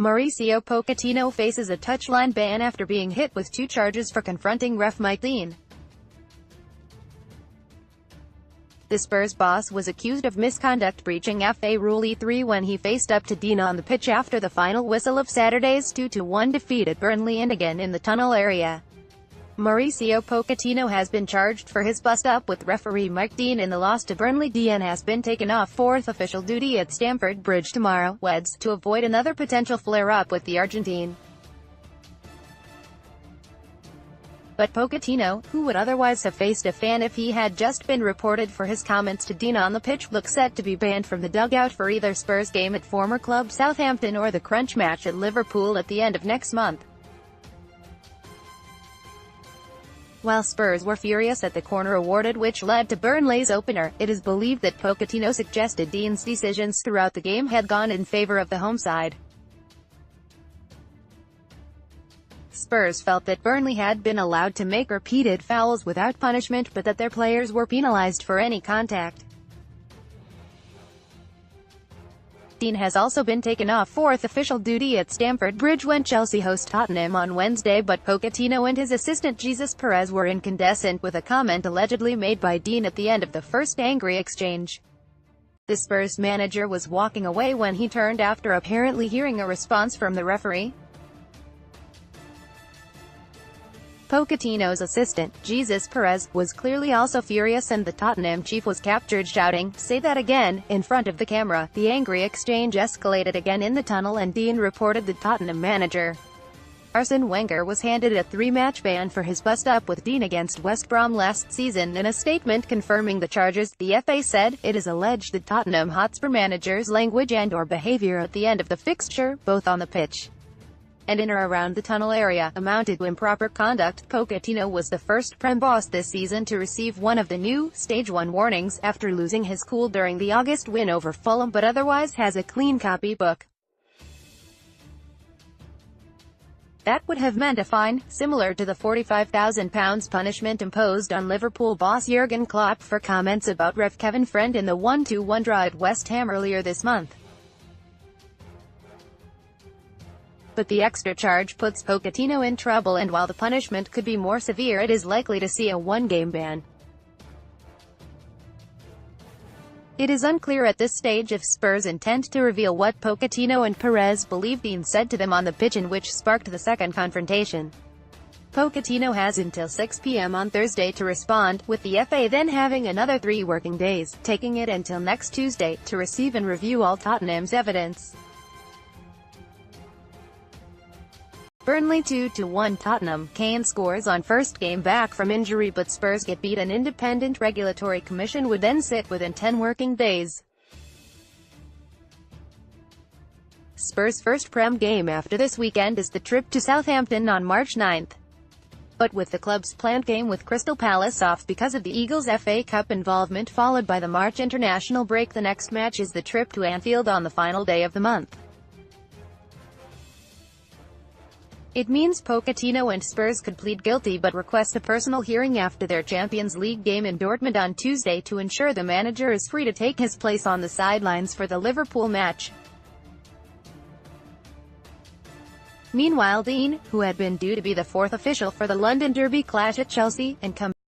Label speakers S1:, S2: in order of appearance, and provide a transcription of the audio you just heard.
S1: Mauricio Pochettino faces a touchline ban after being hit with 2 charges for confronting ref ManUtd Dean. The Spurs boss was accused of misconduct breaching FA Rule E3 when he faced up to Dean on the pitch after the final whistle of Saturday's 2-1 defeat at Burnley and again in the tunnel area. Mauricio Pochettino has been charged for his bust-up with referee ManUtd Dean in the loss to Burnley Dean and has been taken off fourth official duty at Stamford Bridge tomorrow, Weds, to avoid another potential flare-up with the Argentine. But Pochettino, who would otherwise have faced a fan if he had just been reported for his comments to Dean on the pitch, looks set to be banned from the dugout for either Spurs game at former club Southampton or the crunch match at Liverpool at the end of next month. While Spurs were furious at the corner awarded which led to Burnley's opener, it is believed that Pochettino suggested Dean's decisions throughout the game had gone in favour of the home side. Spurs felt that Burnley had been allowed to make repeated fouls without punishment but that their players were penalised for any contact. Dean has also been taken off fourth official duty at Stamford Bridge when Chelsea host Tottenham on Wednesday, but Pochettino and his assistant Jesus Perez were incandescent with a comment allegedly made by Dean at the end of the first angry exchange. The Spurs manager was walking away when he turned after apparently hearing a response from the referee. Pochettino's assistant, Jesus Perez, was clearly also furious and the Tottenham chief was captured shouting, "Say that again," in front of the camera. The angry exchange escalated again in the tunnel and Dean reported the Tottenham manager, Arsene Wenger, was handed a 3-match ban for his bust-up with Dean against West Brom last season. In a statement confirming the charges, the FA said, it is alleged that Tottenham Hotspur manager's language and/or behaviour at the end of the fixture, both on the pitch and in or around the tunnel area, amounted to improper conduct. Pochettino was the first Prem boss this season to receive one of the new, Stage 1 warnings, after losing his cool during the August win over Fulham, but otherwise has a clean copybook. That would have meant a fine, similar to the £45,000 punishment imposed on Liverpool boss Jurgen Klopp for comments about ref Kevin Friend in the 1-1 draw at West Ham earlier this month. But the extra charge puts Pochettino in trouble, and while the punishment could be more severe, it is likely to see a 1-game ban. It is unclear at this stage if Spurs intend to reveal what Pochettino and Perez believe Dean said to them on the pitch and which sparked the second confrontation. Pochettino has until 6 p.m. on Thursday to respond, with the FA then having another 3 working days, taking it until next Tuesday, to receive and review all Tottenham's evidence. Burnley 2-1 Tottenham. Kane scores on first game back from injury but Spurs get beat. An independent regulatory commission would then sit within 10 working days. Spurs' first Prem game after this weekend is the trip to Southampton on March 9. But with the club's planned game with Crystal Palace off because of the Eagles' FA Cup involvement followed by the March international break, the next match is the trip to Anfield on the final day of the month. It means Pochettino and Spurs could plead guilty but request a personal hearing after their Champions League game in Dortmund on Tuesday to ensure the manager is free to take his place on the sidelines for the Liverpool match. Meanwhile, Dean, who had been due to be the 4th official for the London Derby clash at Chelsea, and come